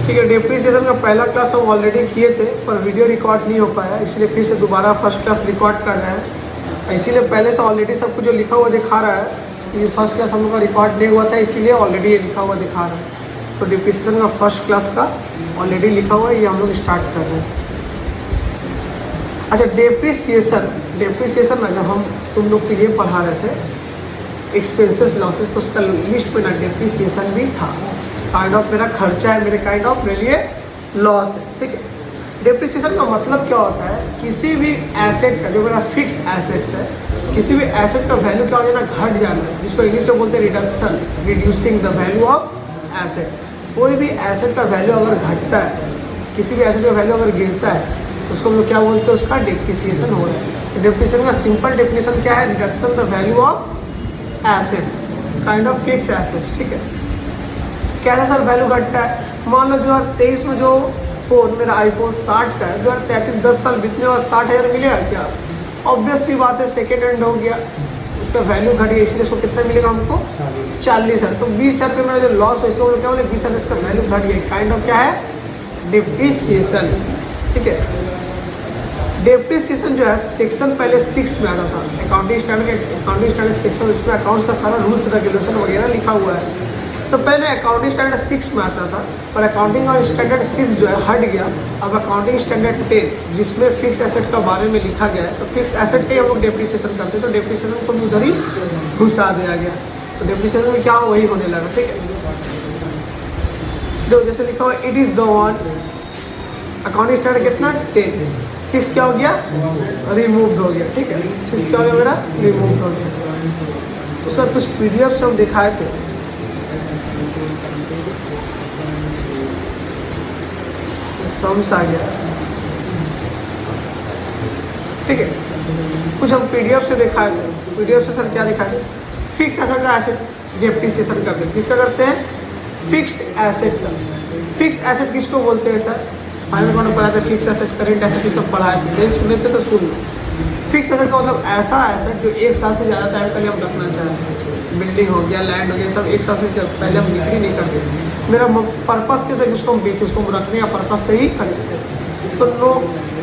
ठीक है, डेप्रिसिएशन का पहला क्लास हम ऑलरेडी किए थे पर वीडियो रिकॉर्ड नहीं हो पाया, इसलिए फिर से दोबारा फर्स्ट क्लास रिकॉर्ड कर रहे हैं। इसीलिए पहले से ऑलरेडी सब कुछ जो लिखा हुआ दिखा रहा है, ये फर्स्ट क्लास हम लोग का रिकॉर्ड नहीं हुआ था, इसीलिए ऑलरेडी ये लिखा हुआ दिखा रहा है। तो डेप्रिसिएशन का फर्स्ट क्लास का ऑलरेडी लिखा हुआ है, ये हम लोग स्टार्ट कर रहे हैं। अच्छा, डेप्रिसिएशन ना जब हम तुम लोग के लिए पढ़ा रहे थे एक्सपेंसेस लॉसेस, तो उसका लिस्ट में ना डेप्रिसिएशन भी था। काइंड ऑफ मेरा खर्चा है, मेरे काइंड ऑफ मेरे लिए लॉस है। ठीक है, डेप्रिसिएशन का मतलब क्या होता है, किसी भी एसेट का जो मेरा फिक्स एसेट्स है, किसी भी एसेट का वैल्यू क्या हो जाना, घट जाना, जिसको इंग्लिश में बोलते हैं reduction, reducing the value of asset. कोई भी एसेट का वैल्यू अगर घटता है, किसी भी एसेट का वैल्यू अगर गिरता है, तो उसको हम लोग क्या बोलते हैं, उसका डेप्रिसिएशन हो रहा है। डेप्रिसिएशन का सिंपल डेफिनेशन क्या है, reduction the value of assets, kind of fix assets. ठीक है, कैसा सर वैल्यू घटता है, मान लो 2023 में जो फ़ोन मेरा आईफोन 60 का है, 2033 10 साल बीतने बाद 60,000 मिलेगा क्या? ऑब्वियस सी बात है, सेकेंड हैंड हो गया, उसका वैल्यू घट गया, इसलिए उसको कितना मिलेगा हमको, 40,000। तो 20,000 रुपये मेरा जो लॉस है, इसको क्या बोले, 20,000 इसका वैल्यू घट गया, काइंड ऑफ क्या है, डेप्रिसिएशन। ठीक है, डेप्रिसिएशन जो है सेक्शन पहले 6 में आता था, अकाउंटिंग स्टैंडर्ड सेक्शन, उसमें अकाउंट्स का सारा रूल्स रेगुलेशन वगैरह लिखा हुआ है। तो पहले अकाउंटिंग स्टैंडर्ड 6 में आता था, पर अकाउंटिंग और स्टैंडर्ड 6 जो है हट गया। अब अकाउंटिंग स्टैंडर्ड 10 जिसमें फिक्स एसेट के बारे में लिखा गया है, तो फिक्स एसेट के हम लोग डेप्रिसिएशन करते हैं, तो डेप्रिसिएशन को भी उधर ही घुसा दिया गया। तो डेप्रिसिएशन में क्या हो, वही होने लगा। ठीक है, जो जैसे लिखा हुआ it is the one, accounting standard कितना 10, 6 क्या हो गया, रिमूव हो गया। ठीक है, 6 क्या हो गया मेरा, रिमूव हो गया। उसका कुछ PDF हम दिखाए थे, सम्स आ गया। ठीक है, कुछ हम PDF से दिखाए थे, PDF से सर क्या दिखाए थे, फिक्स एसेट का एसेट डेप्रिसिएशन करते हैं। किसका करते हैं, फिक्स्ड एसेट का। फिक्स एसेट किसको बोलते हैं सर, फाइनल में पढ़ा था, फिक्स एसेट, करेंट एसेट, ये सब पढ़ाए थे, नहीं सुने थे तो सुन लो। फिक्स एसेट का मतलब ऐसा एसेट जो 1 साल से ज़्यादा टाइम पहले हम रखना चाहते हैं, बिल्डिंग हो गया, लैंड हो गया, सब 1 साल से पहले हम बिक्री नहीं करते। मेरा पर्पस थे उसको हम बेचे, उसको हम रखने का पर्पस से ही खरीदते हैं। तो no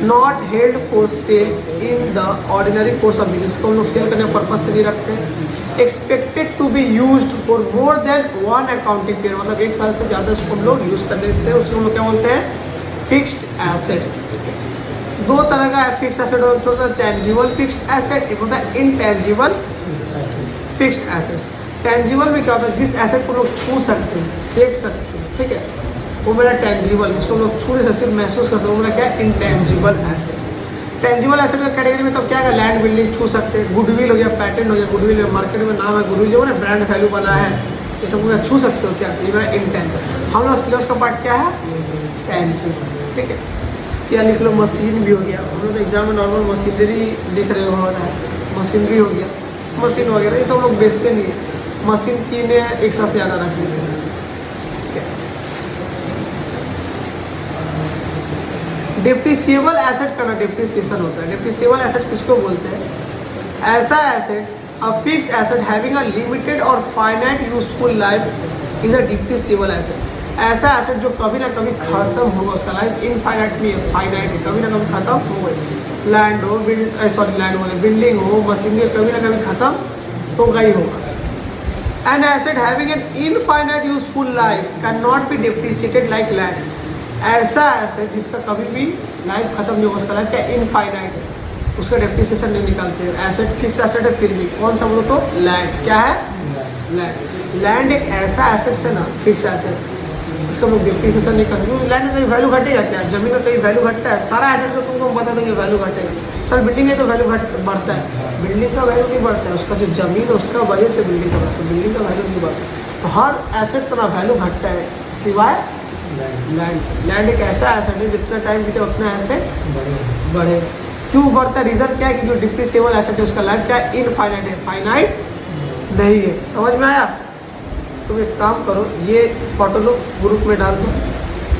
not held for sale in the ordinary course of business, को हम लोग सेल करने का पर्पस से नहीं रखते। Expected to be used for more than 1 accounting period, मतलब 1 साल से ज़्यादा उसको हम लोग यूज़ कर लेते हैं, उसको हम लोग क्या बोलते हैं, फिक्स्ड एसेट्स। 2 तरह का फिक्स एसेट होता है, टेंजिबल फिक्स्ड एसेट, एक होता है इनटेंजिबल फिक्स्ड एसेट्स। टेंजिबल में क्या होता है, जिस एसेट को लोग छू सकते हैं, देख सकते हैं, ठीक है, वो मेरा टेंजिबल, जिसको लोग छूने से सिर्फ महसूस कर सकते हैं, वो मेरा क्या है, इंटेंजिबल एसेट्स। टेंजिबल एसेट का कैटेगरी में तब क्या है, लैंड बिल्डिंग छू सकते हैं, गुडविल हो गया, पैटेंट हो गया, गुडविल मार्केट में नाम है, गुडविल जो है ब्रांड वैल्यू वाला है, ये सब पूरा छू सकते हो क्या, ये मेरा इंटेंजिबल। हम लोग सिलेबस का पार्ट क्या है, टेंजिबल। ठीक है, या लिख लो मशीन भी हो गया, हम लोग एग्जाम में नॉर्मल मशीनरी लिख रहे हो रहा है, मशीनरी हो गया, मशीन वगैरह ये सब लोग बेचते नहीं है, मशीन की ने 1 साल से ज़्यादा रख लेते हैं। डेप्रिसिएबल एसेट का ना डेप्रिसिएशन होता है। डेप्रिसिएबल एसेट किसको बोलते हैं, ऐसा asset, a fix asset having a limited और finite useful life is a depreciable asset. ऐसा एसेट जो कभी ना कभी खत्म होगा, उसका लाइफ इनफाइनाइट नहीं है, फाइनाइट है, कभी ना कभी खत्म होगा। लैंड हो, लैंड हो, बिल्डिंग हो, मशीनरी, कभी ना कभी खत्म होगा ही होगा। An asset having an infinite useful life can not be depreciated like land. ऐसा एसेट जिसका कभी भी लाइफ खत्म नहीं होगा, उसका लाइफ क्या इनफाइनाइट है, उसका डेप्रिसिएशन नहीं निकालते हैं। एसेट फिक्स एसेट है, फिर भी कौन सा बोलो तो लैंड, क्या है, लैंड। लैंड एक ऐसा एसेट है ना, फिक्स एसेट, इसका लोग डेप्रिसिएशन नहीं करते, क्योंकि लैंड में कहीं वैल्यू घटे जाता है, जमीन में कहीं वैल्यू घटता है। सारा एसेट तो तुमको बता देंगे वैल्यू घटेगा, सर बिल्डिंग है तो वैल्यू बढ़ता है, बिल्डिंग का वैल्यू नहीं बढ़ता है, उसका जो जमीन है उसका वजह से बिल्डिंग का बढ़ता है, बिल्डिंग का वैल्यू नहीं बढ़ता। तो हर एसेट का वैल्यू घटता है सिवाय लैंड। लैंड एक ऐसा एसेट है जितना टाइम बीते उतना एसेट बढ़े। क्यों बढ़ता है, रीजन क्या है कि जो डेप्रिसिएबल एसेट है उसका लाइफ क्या है, इनफाइनाइट है, फाइनाइट नहीं है। समझ में आया। तुम एक काम करो, ये फोटो लो, ग्रुप में डाल दो,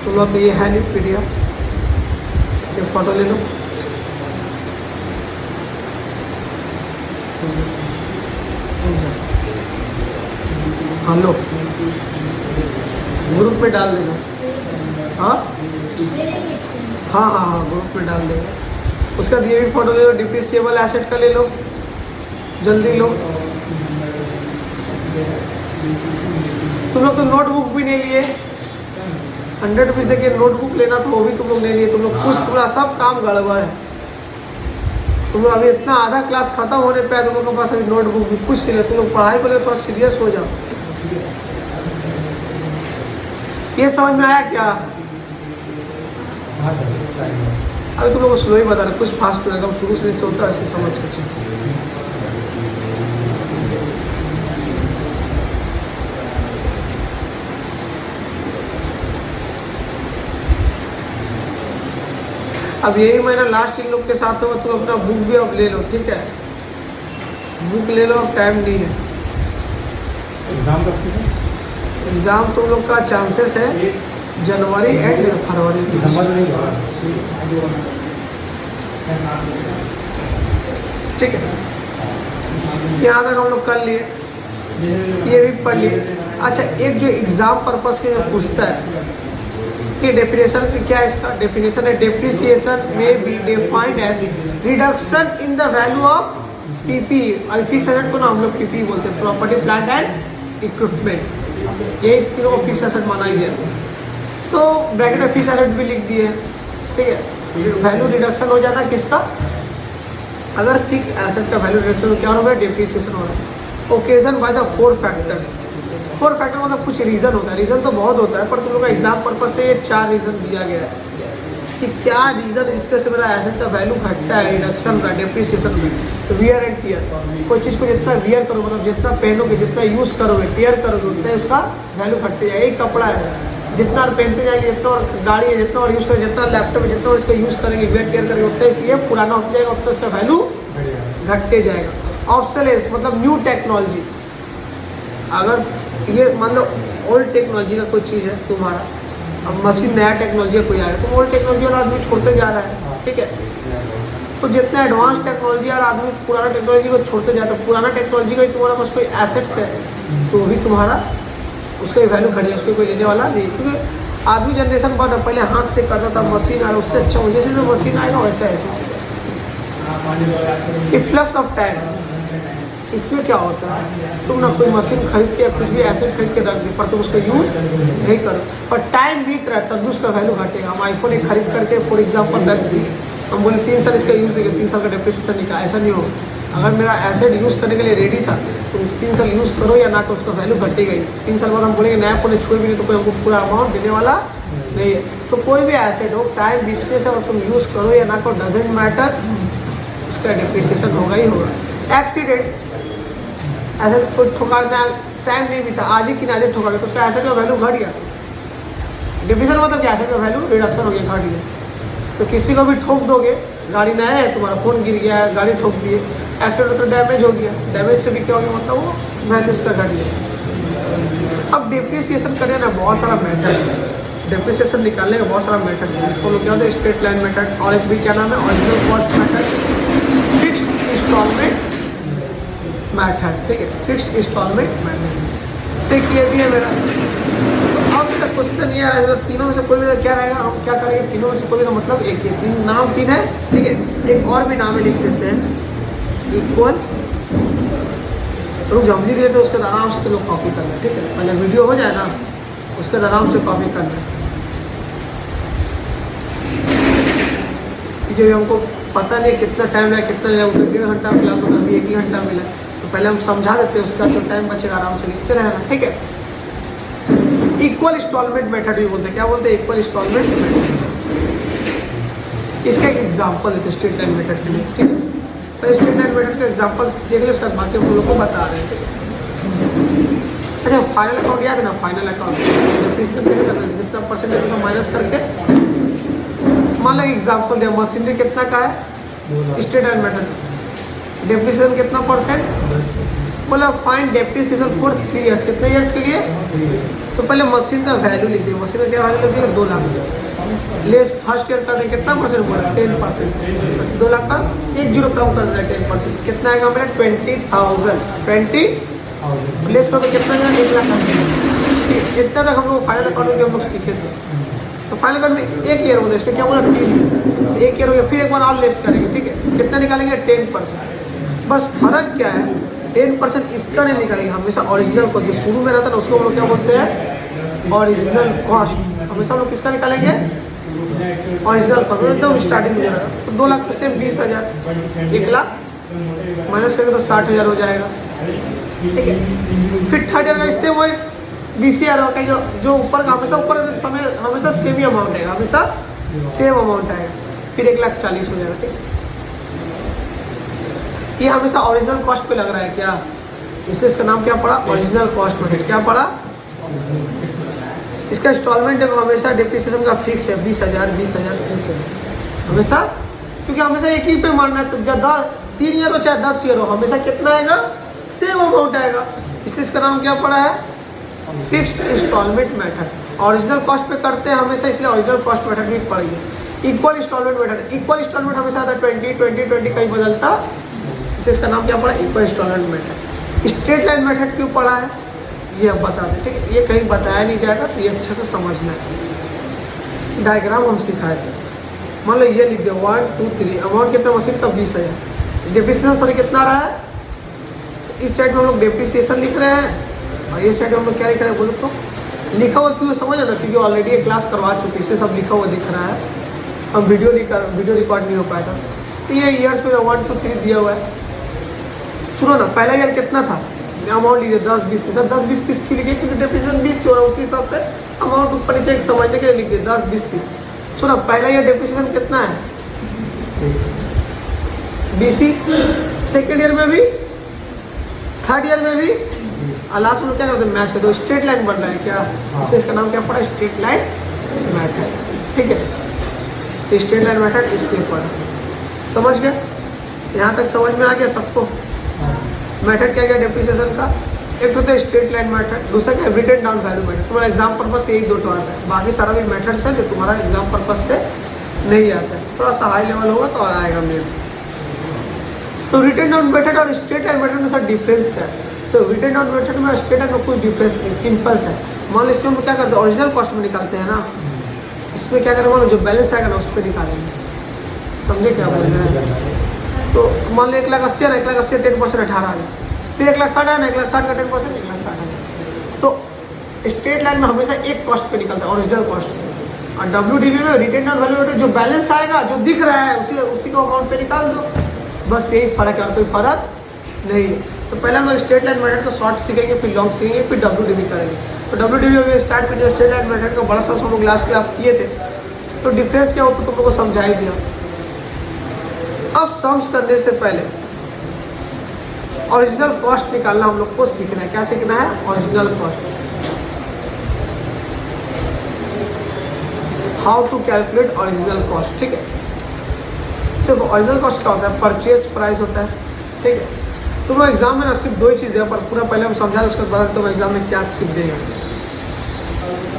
तुम लोग तो ये है नहीं PDF, ये फोटो ले लो, हाँ लो, ग्रुप में डाल देना। हाँ हाँ हाँ हाँ ग्रुप में डाल देंगे। उसका ये भी फोटो ले लो, डिप्रिसिएबल एसेट का ले लो, जल्दी लो। तुम लोग तो नोटबुक भी नहीं लिए, 100 रुपीज़ देके नोटबुक लेना था, वो भी तुम लोग नहीं लिए। तुम लोग कुछ थोड़ा सब काम गड़बड़ है। तुम लोग अभी इतना आधा क्लास खत्म होने पे तुम लोग के पास अभी नोटबुक भी कुछ नहीं है। तुम लोग पढ़ाई को लेकर थोड़ा सीरियस हो जाओ। ये समझ में आया क्या? अभी तुम लोग को स्लो ही बता रहे, कुछ फास्ट हो जाएगा, शुरू से जैसे होता है ऐसे समझ के। अब यही महीना लास्ट इन लोग के साथ होगा, तुम अपना बुक भी अब ले लो, ठीक है? बुक ले लो, अब टाइम नहीं है। एग्जाम कब से? एग्ज़ाम तुम लोग का चांसेस है जनवरी एंड फरवरी। ठीक है, यहाँ तक हम लोग कर लिए, ये भी पढ़ लिए। अच्छा, एक जो एग्ज़ाम पर्पस के जो पूछता है कि डेफिनेशन क्या है, इसका डेफिनेशन है डेप्रिसिएशन में be defined as reduction in the value of PP. और फिक्स एसेट को ना हम लोग पीपी बोलते हैं, प्रॉपर्टी प्लांट एंड इक्विपमेंट। यही तीनों को फिक्स एसेट माना गया। तो ब्रैकेट में फिक्स एसेट भी लिख दिए, ठीक है? वैल्यू रिडक्शन हो जाता है किसका? अगर फिक्स एसेट का वैल्यू रिडक्शन क्या हो रहा है? डेप्रिसिएशन हो रहा है। Occasion by the 4 factors. 4 factor मतलब कुछ रीज़न होता है, रीज़न तो बहुत होता है, पर तुम लोग का एग्जाम पर्पज से ये 4 रीज़न दिया गया है कि क्या रीज़न जिसके से मेरा एसेट का वैल्यू घटता है, रिडक्शन का, डेप्रिसिएशन में। तो वियर एंड टियर, कोई चीज़ को जितना वियर करोगे, मतलब जितना पहनोगे, जितना यूज़ करोगे, टियर करोगे, उतना उसका वैल्यू घटते जाएगा। एक कपड़ा है, जितना और पहनते जाएंगे, जितना और गाड़ी है, जितना और यूज़ करेंगे, जितना लैपटॉप है, जितना और इसका यूज़ करेंगे, वियर टियर करेंगे, उतना इसलिए पुराना होता जाएगा, उतना इसका वैल्यू घटते जाएगा। ऑब्सोलेट मतलब न्यू टेक्नोलॉजी। अगर ये मान लो ओल्ड टेक्नोलॉजी का कोई चीज़ है तुम्हारा, अब मशीन नया टेक्नोलॉजी कोई आ रहा है, तो ओल्ड टेक्नोलॉजी वाला आदमी छोड़ते जा रहा है, ठीक है? तो जितना एडवांस टेक्नोलॉजी और आदमी पुराना टेक्नोलॉजी को छोड़ते जाता है, पुराना टेक्नोलॉजी का तुम्हारा पास कोई एसेट्स है तो वो भी तुम्हारा उसका वैल्यू घटे, उसको कोई लेने वाला नहीं। क्योंकि आदमी जनरेशन बढ़ रहा, पहले हाथ से करता था, मशीन आया, उससे अच्छा हो, जैसे जो मशीन आएगा वैसा ऐसे। इफ्लक्स ऑफ टाइम, इसमें क्या होता है? तुम ना कोई मशीन खरीद के कुछ भी एसेट खरीद के रख दे, पर तुम उसको यूज़ नहीं करो, पर टाइम बीत रहा है तब भी उसका वैल्यू घटेगा। हम आईफोन एक खरीद करके फॉर एग्जाम्पल रख दिए, हम बोले 3 साल इसका यूज़ देंगे, 3 साल का डेप्रिसिएशन निकाला, ऐसा नहीं होगा। अगर मेरा एसेट यूज़ करने के लिए रेडी था तो 3 साल यूज़ करो या ना, तो उसका वैल्यू घटेगा ही। 3 साल बाद हम बोलेंगे नया फोन छोड़ भी नहीं, तो कोई हमको पूरा अमाउंट देने वाला नहीं है। तो कोई भी एसेट हो, टाइम बीतने से अगर तुम यूज़ करो या ना करो, डजेंट मैटर, उसका डेप्रिसिएशन होगा ही होगा। एक्सीडेंट, ऐसा कोई ठोकाना टाइम नहीं बीता, आज ही किनारे ठोका गया तो उसका एसेट का वैल्यू घट गया। डिप्रिसिएशन मतलब क्या? एसेट का वैल्यू रिडक्शन हो गया, घट गया। तो किसी को भी ठोक दोगे, गाड़ी नया है, तुम्हारा फोन गिर गया, गाड़ी ठोक दिए, एक्सीडेंट तो डैमेज हो गया, डैमेज से भी क्या हो गया, मतलब वो वैल्यू इसका घट गया। अब डिप्रिसिएशन करने ना बहुत सारा मेथड्स है, डिप्रिसिएशन निकालने का बहुत सारा मेथड्स है, जिसको लोग क्या होता है स्ट्रेट लाइन मेथड, और एक भी क्या नाम है original cost method, fixed installment method, ठीक है? फिक्स्ड इंस्टॉलमेंट मैथड, ठीक ये भी है मेरा। तो अब तक क्वेश्चन ये आ रहा है, तीनों में से कोई भी क्या रहेगा, हम क्या करेंगे? तीनों में से कोई का मतलब एक ही, तीन नाम तीन है, ठीक है? एक और भी नाम लिख लेते हैं, इक्वल। लोग जब लिख लेते हैं उसके बाद आराम से तो लोग कॉपी करना है, ठीक है? पहले वीडियो हो जाए ना, उसके बाद आराम से कॉपी करना है। जो हमको पता नहीं कितना टाइम लगा, कितना लगा, उसका 1.5 घंटा क्लास होता है, अभी 1 ही घंटा मिला, तो पहले हम समझा देते हैं, उसका जो टाइम बचेगा आराम से लिखते रहना, ठीक है? इक्वल इंस्टॉलमेंट मेथड भी बोलते हैं, क्या बोलते हैं? Equal installment method. इसका एक एग्जाम्पल देते हैं स्ट्रेट लाइन मेथड के लिए, ठीक है? तो स्ट्रेट लाइन मेथड के एग्जाम्पल्स देख लो, उसका बाकी हम लोग को बता रहे हैं, ठीक है? अच्छा, फाइनल अकाउंट याद है ना? फाइनल अकाउंट जितना परसेंटेज उसका माइनस करके, मान लो एग्जाम्पल दिया, मशीनरी कितना का है स्ट्रेट लाइन मेथड, डेप्रिसिएशन कितना परसेंट, बोला फाइंड डेप्रिसिएशन फॉर 3 ईयर्स, कितने ईयर्स के लिए? तो पहले मशीन का वैल्यू लिख दिया, मशीन का क्या वैल्यू लिख दिया? 2 लाख। लेस फर्स्ट ईयर कर दें, कितना परसेंट बोला? 10%। 2 लाख का 1 जीरो कम कर दें, 10%, कितना आएगा मेरा? 20,000। 20 लेस कर तो कितना जाएगा? 1 लाख। इतना तक हम लोग फाइनल अकाउंट में हम लोग सीखे थे, तो फाइनल कर में 1 ईयर होता है, इसमें क्या बोला 3 ईयर, 1 ईयर हो गया, फिर एक बार और लेस करेंगे, ठीक है, कितना निकालेंगे 10%। बस फर्क क्या है, 10% इसका नहीं निकालेंगे, हमेशा ओरिजिनल को जो शुरू में रहता है ना उसको हम लोग क्या बोलते हैं ओरिजिनल कॉस्ट, हमेशा हम लोग किसका निकालेंगे ओरिजिनल कॉस्ट, एकदम स्टार्टिंग में रहता है। तो 2 लाख में से 20,000, 1 लाख माइनस करेंगे तो 60,000 हो जाएगा, ठीक है। फिर थर्ड ईयर का इससे वही 20,000 होगा, जो ऊपर का हमेशा ऊपर समय हमेशा सेम ही अमाउंट आएगा, हमेशा सेम अमाउंट आएगा, फिर 1,40,000 हो जाएगा, ठीक। ये हमेशा ओरिजिनल कॉस्ट पे लग रहा है क्या, इसलिए इसका नाम क्या पड़ा ओरिजिनल कॉस्ट मेथड, क्या पड़ा। इसका इंस्टॉलमेंट हमेशा डिप्रिसिएशन का फिक्स है 20,000 हमेशा, क्योंकि हमेशा एक ही पे मारना है, तो जब 3 ईयर हो चाहे 10 ईयर हो हमेशा कितना आएगा सेम अमाउंट आएगा, इसलिए इसका नाम क्या पड़ा है fixed installment method. Original cost पे करते हैं हमेशा, इसलिए ओरिजिनल कॉस्ट मेथड भी पड़ेगी। Equal installment method, equal installment हमेशा आता है 20 कहीं बदलता, इसलिए इसका नाम क्या पड़ा equal installment method. Straight line method क्यों पड़ा है ये अब बता दें, ठीक है, ये कहीं बताया नहीं जाएगा, तो ये अच्छे से समझना है। डायग्राम हम सिखाए थे, मान लो ये लिख दो 1 2 3, अमाउंट कितना मशीन का 20,000, डिप्रिसिएशन सॉरी कितना रहा है, इस साइड में हम लोग डिप्रिसिएशन लिख रहे हैं और ये साइड में हम लोग क्या लिख रहे हैं बोलो तो, लिखा हुआ क्यों समझ ना, क्योंकि ऑलरेडी ये क्लास करवा चुकी है, इससे सब लिखा हुआ दिख रहा है, अब वीडियो रिकॉर्ड नहीं हो पाया था। तो ये ईयर्स में 1 2 3 दिया हुआ है। सुनो ना, पहला ईयर कितना था, अमाउंट लीजिए 10 20 30, 10 20 30 की लिखिए क्योंकि डिप्रिसिएशन 20 से हो रहा है, उसी हिसाब से अमाउंट ऊपर नीचे समझने के लिए लिख दिए 10 20 30। सुनो पहला ईयर डिप्रिसिएशन कितना है 20, सेकेंड ईयर में भी, थर्ड ईयर में भी, और लास्ट में क्या करते हैं मैच करते हो, स्ट्रेट लाइन बन रहा है क्या, इससे इसका नाम क्या पड़ा स्ट्रेट लाइन मेथड, ठीक है। स्ट्रेट लाइन मेथड इसलिए पड़ा, समझ गए, यहाँ तक समझ में आ गया सबको। मेथड क्या क्या डिप्रिसिएशन का, एक तो स्ट्रेट लाइन मेथड, दूसरा क्या रिटन डाउन वैल्यू मेथड। तुम्हारा एग्जाम पर्पस से यही दो तो आता है, बाकी सारा भी मेथड्स है जो तुम्हारा एग्जाम पर्पस से नहीं आता है, थोड़ा सा हाई लेवल होगा तो और आएगा मेन। तो रिटन डाउन मेथड और स्ट्रेट लाइन मेथड में सर डिफरेंस क्या है, तो रिटन डाउन मेथड में स्ट्रेट लाइन में कोई डिफरेंस नहीं, सिंपल है। मान लो इसमें हम क्या करते हैं ओरिजिनल कॉस्ट में निकालते हैं ना, इसमें क्या करें मान लो जो बैलेंस आएगा ना उस पर निकालेंगे, समझे क्या बोल रहे हैं। तो मान लो 1,80,000 है, 1,80,000 10% 18,000, फिर 1,60,000 है, 1,60,000 का 10% 1,60,000। तो स्ट्रेट लाइन में हमेशा एक कॉस्ट पे निकलता है ओरिजिनल कॉस्ट, और WDV में रिटन डाउन वैल्यू जो बैलेंस आएगा जो दिख रहा है उसी को अमाउंट पे निकाल दो, बस यही फर्क है और कोई फर्क नहीं है। तो पहले हम स्ट्रेट लाइन मेथड को शॉर्ट सीखेंगे, फिर लॉन्ग सीखेंगे, फिर WDV करेंगे। तो WDV में start video straight line method का बड़ा सब हम लोग क्लास किए थे, तो डिफरेंस क्या होता तो तुम लोग को समझा ही दिया। अब सम्स करने से पहले ओरिजिनल कॉस्ट निकालना हम लोग को सीखना है। क्या सीखना है original cost, how to calculate original cost, ठीक है। तो ओरिजिनल कॉस्ट क्या होता है, परचेज प्राइस होता है, ठीक है। तुम लोग एग्जाम में ना सिर्फ 2 ही चीज़ है, पर पूरा पहले हम समझा उसके बाद तुम एग्जाम में क्या सीख देंगे।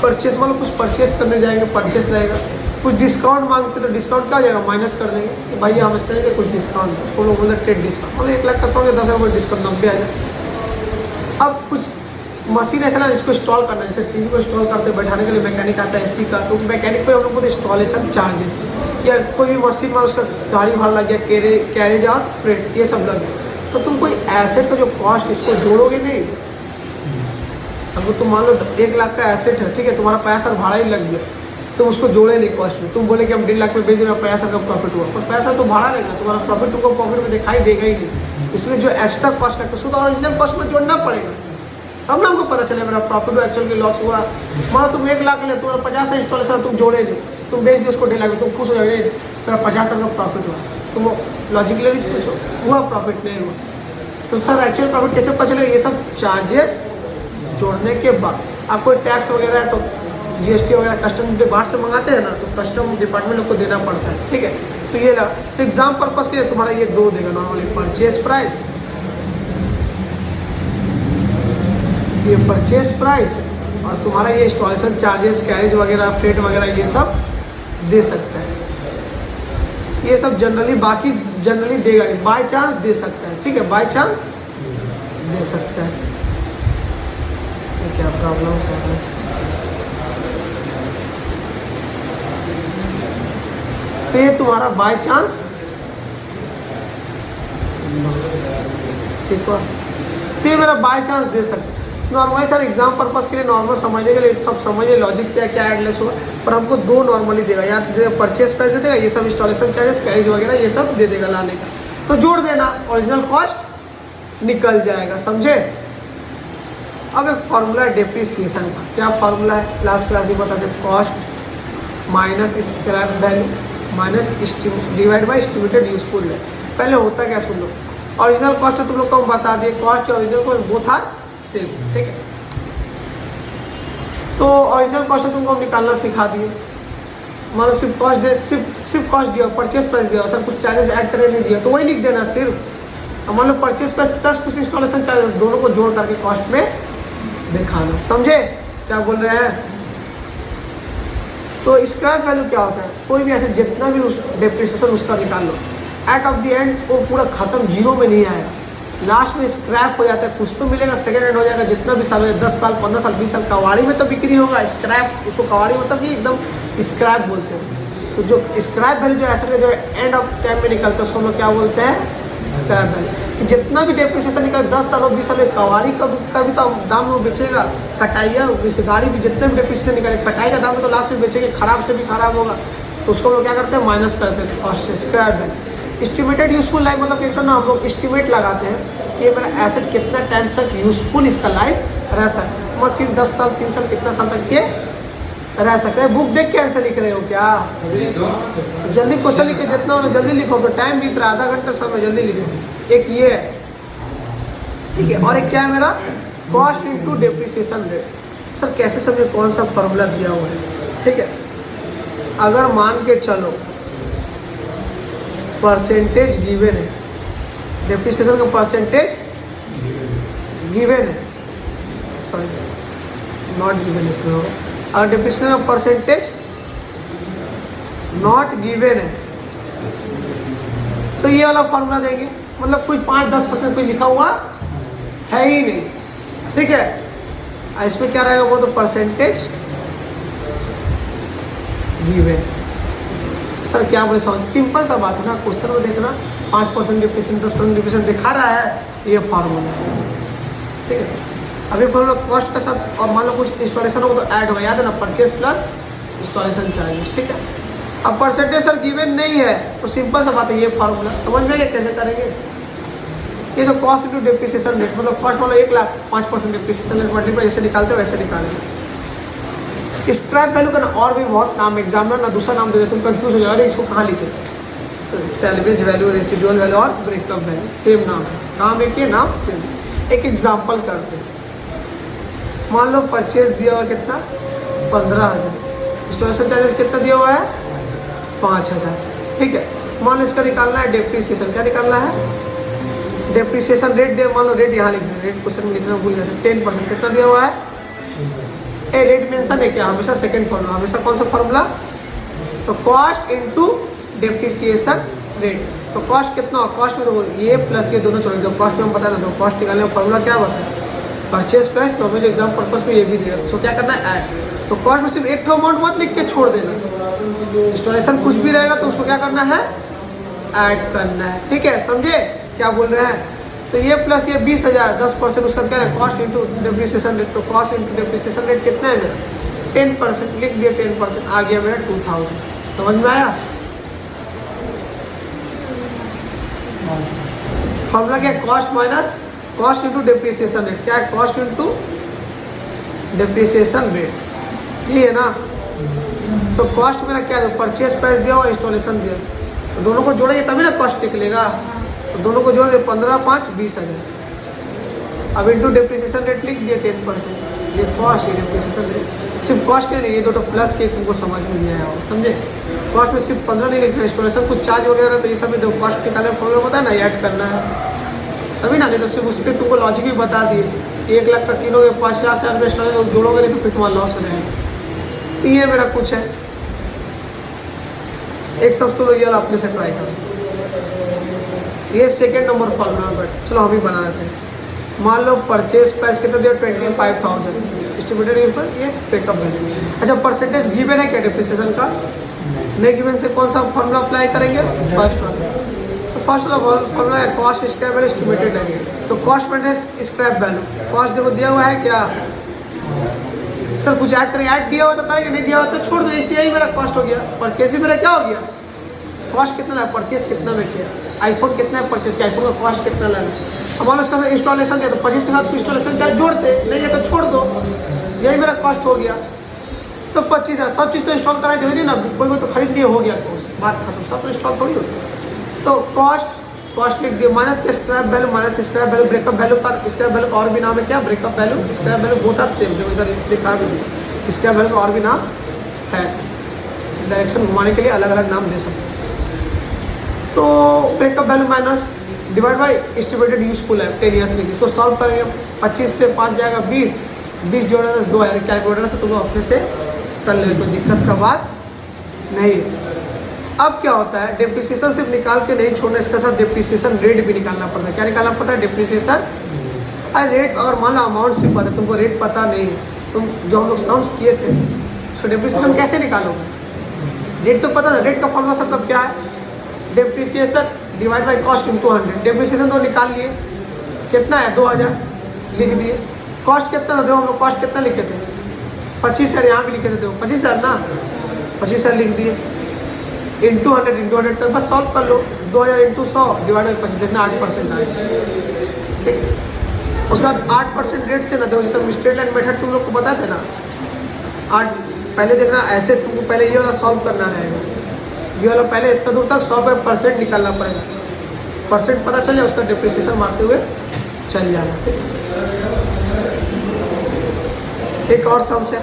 परचेज मतलब कुछ परचेज करने जाएंगे, परचेज लगेगा, कुछ डिस्काउंट मांगते तो डिस्काउंट क्या हो जाएगा माइनस कर देंगे कि भाई हम इतने के कुछ डिस्काउंट, उसको लोग बोलते ट्रेड डिस्काउंट, मतलब 1 लाख का 10,000 डिस्काउंट 90 आ जाए। अब कुछ मशीन ऐसा ना जिसको इंस्टॉल करना है, जैसे टीवी को इंस्टॉल करते बैठाने के लिए मैकेनिक आता है एसी का, तो मैकेनिक पे हम लोग को इंस्टॉलेशन चार्जेस, या कोई भी मशीन में उसका गाड़ी भाड़ा लग गया, कैरेज और फ्रेट ये सब लग गया, तो तुम कोई एसेट का जो कॉस्ट इसको जोड़ोगे नहीं। अगर तुम मान लो 1 लाख का एसेट है, ठीक है, तुम्हारा पैसा भाड़ा ही लग गया, तुम उसको जोड़े नहीं कॉस्ट में, तुम बोले कि हम 1.5 लाख में बेच रहे हैं, पैसा का प्रॉफिट हुआ, पर पैसा तो भाड़ा रहेगा, तुम्हारा प्रॉफिट तुमको पॉकेट में दिखाई देगा ही नहीं। इसलिए जो एक्स्ट्रा कॉस्ट है उसको तो ओरिजिनल कॉस्ट में जोड़ना पड़ेगा, तब ना हमको पता चले मेरा प्रॉफिट एक्चुअल की लॉस हुआ। मान तुम 1 लाख ले, तुम्हारा 50 इंस्टॉलेशन तुम जोड़े नहीं, तुम बेच दो उसको 1.5 लाख में, तुम खुश हो जाओगे मेरा 50 का प्रॉफिट हुआ, तुम लॉजिकली सोचो हुआ प्रॉफिट नहीं हुआ। तो सर एक्चुअल प्रॉफिट कैसे पता चलेगा, ये सब चार्जेस जोड़ने के बाद। आप कोई टैक्स वगैरह है तो GST वगैरह कस्टम बाहर से मंगाते हैं ना, तो कस्टम डिपार्टमेंट लोग को देना पड़ता है, ठीक है। तो ये लगा, तो एग्जाम पर्पस के लिए तुम्हारा ये 2 देगा नॉर्मली, परचेज प्राइस, ये परचेज प्राइस, और तुम्हारा ये इंस्टॉलेशन चार्जेस, कैरेज वगैरह, फ्रेट वगैरह ये सब दे सकता है। ये सब जनरली बाकी जनरली देगा नहीं, बाय चांस दे सकता है, ठीक है, बाय चांस दे सकता है। क्या प्रॉब्लम कर रहा है तो ये तुम्हारा बाय चांस, ठीक है, तो ये मेरा बाय चांस दे सकते। नॉर्मली सर एग्जाम पर्पस के लिए नॉर्मल समझने के लिए सब समझिए लॉजिक क्या क्या एडलेस होगा, पर हमको दो नॉर्मली देगा, या परचेस प्राइस दे देगा, ये सब इंस्टॉलेशन चार्जेस कैरेज वगैरह ये सब दे देगा लाने का, तो जोड़ देना, ओरिजिनल कॉस्ट निकल जाएगा, समझे। अब एक फॉर्मूला है डेप्रिसिएशन का, क्या फॉर्मूला है लास्ट क्लास में बताते, cost minus scrap value minus divide by estimated useful है। पहले होता क्या सुन लो, ओरिजिनल कॉस्ट तुम लोग को हम बता दिए, कॉस्ट और original cost both are same, ठीक है। तो ओरिजिनल कॉस्ट तुमको हम निकालना सिखा दिए, मान सिर्फ कॉस्ट दे, सिर्फ कॉस्ट दिया, परचेस प्राइस दिया, सर कुछ चार्जेस ऐड करके नहीं दिया, तो वही लिख देना सिर्फ। मान लो परचेस प्राइस प्लस कुछ इंस्टॉलेशन चार्जेस, दोनों को जोड़ करके कॉस्ट में दिखाना, समझे क्या बोल रहे हैं। तो स्क्रैप वैल्यू क्या होता है, कोई भी ऐसे जितना भी डेप्रिसिएशन उसका निकाल लो, एट ऑफ द एंड वो पूरा खत्म, जीरो में नहीं आएगा, लास्ट में स्क्रैप हो जाता है, कुछ तो मिलेगा, सेकेंड हैंड हो जाएगा, जितना भी साल हो, 10 साल 15 साल 20 साल कवाड़ी में तो बिक्री होगा, स्क्रैप उसको कवाड़ी मतलब कि एकदम स्क्रैप बोलते हैं। तो जो स्क्रैप वैल्यू जो ऐसा जो एंड ऑफ टाइम में निकलता है उसको हम लोग क्या बोलते हैं, स्क्रैप वैल्यू। जितना भी डेप्रिसिएशन निकले 10 साल और 20 साल कवाड़ी का भी तो दाम में बेचेगा, कटाइया गाड़ी भी जितने भी डेप्रिसिएशन निकले कटाई का दाम में तो लास्ट में बेचेंगे, खराब से भी खराब होगा, तो उसको हम लोग क्या करते हैं, माइनस करते हैं कॉस्ट से, scrap value. Estimated useful life मतलब एक तो ना हम लोग एस्टिमेट लगाते हैं कि मेरा एसेट कितना टाइम तक यूजफुल इसका लाइफ रह सकता है, मशीन 10 साल 3 साल कितना साल तक के रह सकते हैं। बुक देख के आंसर लिख रहे हो क्या, जल्दी क्वेश्चन लिखे, जितना हो जल्दी लिखो, तो टाइम बीत रहा, आधा घंटा समय, जल्दी लिखो। एक ये है, ठीक है, और एक क्या है मेरा, cost into depreciation rate. Sir कैसे समझे, कौन सा फॉर्मूला दिया हुआ है, ठीक है। अगर मान के चलो परसेंटेज गिवन है, डेप्रिसिएशन का परसेंटेज गिवन है, सॉरी नॉट गिवन इसमें होगा, और डेप्रिसिएशन का परसेंटेज नॉट गिवन है, तो ये वाला फॉर्मूला देंगे, मतलब कोई 5-10% कोई लिखा हुआ है ही नहीं, ठीक है। इसमें क्या रहेगा, वो तो परसेंटेज गिवन। सर क्या बोले, सिंपल सा बात है ना, क्वेश्चन में देखना 5% डिप्रेशन 10% डिप्रेशन दिखा रहा है, ये फॉर्मूला है, ठीक है। अभी फॉर्मूला कॉस्ट के साथ और मान लो कुछ इंस्टॉलेशन हो तो ऐड होगा, याद है ना, परचेस प्लस इंस्टॉलेशन चार्जेस, ठीक है। अब परसेंटेज सर गिवन नहीं है, तो सिंपल सा बात है, ये फॉर्मूला समझ में कैसे करेंगे। ये तो कॉस्ट इंटू डिप्रिसिएशन रेट, मतलब कॉस्ट मान लो 1 लाख, 5% डिप्रिसिएशन रेट मल्टीप्लाई जैसे निकालते हो वैसे निकालेंगे। स्क्रैप वैल्यू का ना और भी बहुत नाम, एग्जामिनर ना दूसरा नाम दे देते, तुम कंफ्यूज हो जाओ, अरे इसको कहाँ लिखे, तो सैल्वेज वैल्यू, रेसिडुअल वैल्यू और ब्रेकअप वैल्यू सेम नाम है, काम एक ही नाम सेम। एक एग्जाम्पल करते हैं, मान लो परचेज दिया हुआ कितना 15,000, इंस्टॉलेशन चार्जेस कितना दिया हुआ है 5,000, ठीक है। मान लो इसका निकालना है डेप्रिसिएशन, क्या निकालना है, डेप्रिसिएशन रेट दे, मान लो रेट यहाँ लिख दें, रेट क्वेश्चन में लिखना भूल जाते, 10% कितना दिया हुआ है, रेट मेंशन है क्या, हमेशा सेकंड फॉर्मूला, हमेशा कौन सा फॉर्मूला, तो कॉस्ट इनटू डेप्रिसिएशन रेट। तो कॉस्ट कितना हो, कॉस्ट में तो ये प्लस ये दोनों छोड़ दो, कॉस्ट में हम बता दें, तो कॉस्ट निकालने का फॉर्मूला क्या होता है, परचेज प्राइस, तो हमें एग्जाम पर्पस में ये भी देगा, तो क्या करना है ऐड। तो कॉस्ट में सिर्फ एक तो अमाउंट मत लिख के छोड़ देना, इंस्टॉलेशन कुछ भी रहेगा तो उसको क्या करना है, ऐड करना है, ठीक है, समझे क्या बोल रहे हैं। तो ये प्लस ये 20,000 10% उसका क्या है, कॉस्ट इंटू डेप्रिसिएशन रेट, तो कॉस्ट इंटू डेप्रिसिएशन रेट कितना है मेरा 10%, लिख दिया 10%, आ गया मेरा 2,000, समझ में आया। फॉर्मूला क्या है, cost minus cost into depreciation rate, क्या है, कॉस्ट इंटू डेप्रिसिएशन रेट, ये है ना। तो कॉस्ट मेरा क्या है, परचेज प्राइस दिया और इंस्टॉलेशन दिया, तो दोनों को जोड़ेंगे तभी ना कॉस्ट निकलेगा, तो दोनों को जोड़ दे 15, 5, 20,000। अब इंटू डेप्रिसिएशन रेट लिख दिए 10%, ये कॉस्ट है डेप्रिसिएशन रेट, सिर्फ कॉस्ट के नहीं, ये दो प्लस के तुमको समझ में नहीं आया हो, समझे। कॉस्ट में सिर्फ 15 नहीं लिखना, इंस्टॉलेशन कुछ चार्ज वगैरह, तो ये सब दो कॉस्ट निकालने फॉर्मूला पता है ना, ऐड करना है तभी ना, नहीं तो सिर्फ उस पर तुमको लॉजिक भी बता दिए, 1 लाख का किलोगे 50,000 रुपये इंस्टॉलेशन जोड़ोगे नहीं तो फिर तुम्हारा लॉस हो जाएगा। तो ये मेरा कुछ है, एक सब तो ये अपने से ट्राई करो, ये सेकेंड नंबर फॉर्मूला, बट चलो हम ही बना देते हैं। मान लो परचेज प्राइस कितना दिया 25,000, एस्टिमेटेड यूज पर ये ब्रेकअप वैल्यू। अच्छा परसेंटेज गिवन है क्या डेप्रिसिएशन का, नहीं गिवन से कौन सा फॉर्मूला अप्लाई करेंगे? फर्स्ट वाला। तो फर्स्ट वाला फॉर्मूला है कॉस्ट स्क्रैप वैल्यू एस्टिमेटेड है। तो cost minus scrap value, cost देखो दिया हुआ है क्या सर, कुछ ऐड करेंगे, ऐड दिया हुआ तो करेंगे, नहीं दिया हुआ तो छोड़ दो। इससे यही मेरा कॉस्ट हो गया। परचेज मेरा क्या हो गया? कॉस्ट कितना लगा, परचेज कितना में किया, आईफोन कितना है परचेज किया, आईफोन का कॉस्ट कितना लगा। अब मान लो इसका इंस्टॉलेशन दिया तो 25 के साथ इंस्टॉलेशन चार्ज जोड़ते, नहीं है तो छोड़ दो, यही मेरा कॉस्ट हो गया। तो 25 है, सब चीज़ तो इंस्टॉल कराई जरूरी ना, कोई तो खरीद लिए हो गया कोर्स, बात खत्म, सब तो इंस्टॉल थोड़ी होती। तो कॉस्ट लिख दिए माइनस के scrap value, minus scrap value, breakup value पर स्क्रैप वैल्यू और भी नाम है क्या? Breakup value scrap value both are same, जो इधर लिखा भी स्क्रैप वैल्यू और भी नाम है, डायरेक्शन घुमाने के लिए अलग अलग नाम दे सकते। तो breakup value minus divide by estimated useful है 10 ईयर्स की। इसको सॉल्व करेंगे, 25 से 5 जाएगा 20, 20 जोड़ा 10 2 है, कैलकुलेटर से तुम लोग अपने से कर ले, कोई दिक्कत का बात नहीं। अब क्या होता है, डिप्रिसिएशन सिर्फ निकाल के नहीं छोड़ना, इसके साथ डिप्रिसिएशन रेट भी निकालना पड़ता है। क्या निकालना पड़ता है? Depreciation rate. और मान लो अमाउंट सिर्फ पता है, तुमको रेट पता नहीं, तुम जो हम लोग सम्स किए थे, तो डिप्रिसिएशन कैसे निकालोगे? रेट तो पता है, रेट का फॉर्मूला सब तब क्या है? Depreciation divide by cost into 100। Depreciation तो निकाल लिए, कितना है? 2000 लिख दिए। कॉस्ट कितना था? हम लोग कॉस्ट कितना लिखे थे? 25,000, यहाँ भी लिखे थे, 25,000 ना, 25,000 लिख दिए इंटू 100 तक बस सॉल्व कर लो। 2000 इंटू 100 डिवाइड बाई 25, देखना 8% आए, ठीक। उसके बाद 8% रेट से ना देखो, जैसे स्ट्रेट लाइन मेथड तुम लोग को बताए थे ना, 8 पहले देखना, ऐसे तुमको पहले ये वाला सॉल्व करना रहेगा, ये वाला पहले इतना दूर तक 100% निकालना पड़ेगा, परसेंट पता चल जाए, उसका डिप्रिसिएशन मारते हुए चल जाना, ठीक। एक और सम से,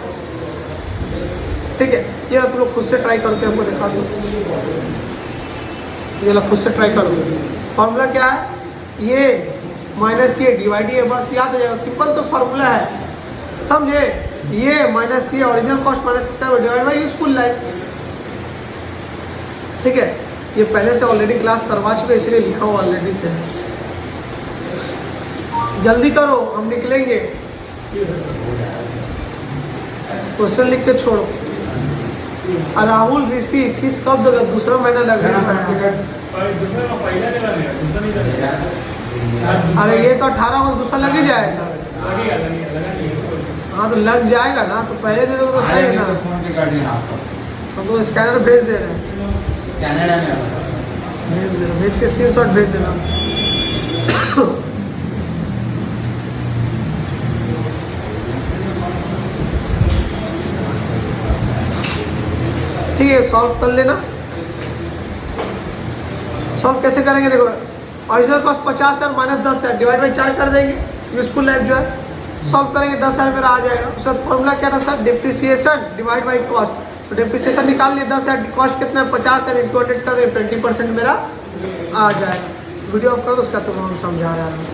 ठीक है, ये तुम लोग खुद से ट्राई करके हमको दिखा दो, ये लोग खुद से ट्राई करो। फॉर्मूला क्या है? ये माइनस ये डिवाइड ये, बस याद हो जाएगा, सिंपल तो फॉर्मूला है, समझे? ये माइनस ये ओरिजिनल कॉस्ट माइनस इसका डिवाइड बाई यूजफुल लाइफ, ठीक है। ये पहले से ऑलरेडी क्लास करवा चुके, इसलिए लिखा हुआ ऑलरेडी से है। जल्दी करो, हम निकलेंगे, क्वेश्चन लिख के छोड़ो। राहुल ऋषि फीस कब देगा? दूसरा महीना लग रहा है। अरे ये तो 18 को दूसरा लग ही जाएगा। हाँ तो लग जाएगा ना, तो पहले दे दो तो सही है ना। हम तो स्कैनर भेज दे रहे हैं, भेज के स्क्रीनशॉट भेज देना। ठीक है, सॉल्व कर लेना। सॉल्व कैसे करेंगे? देखो, original cost 50,000 minus 10,000 divide by 4 कर देंगे, यूजफुल लाइफ जो है सॉल्व करेंगे, 10,000 मेरा आ जाएगा। उसका फॉर्मूला क्या था sir? Depreciation divide by cost. तो डिप्रिसिएशन निकाल लिए, 10,000, कॉस्ट कितना है? 50,000 इंटू 100 कर 20% मेरा आ जाएगा। वीडियो ऑफ करो, उसका तो हम समझा रहा हूँ।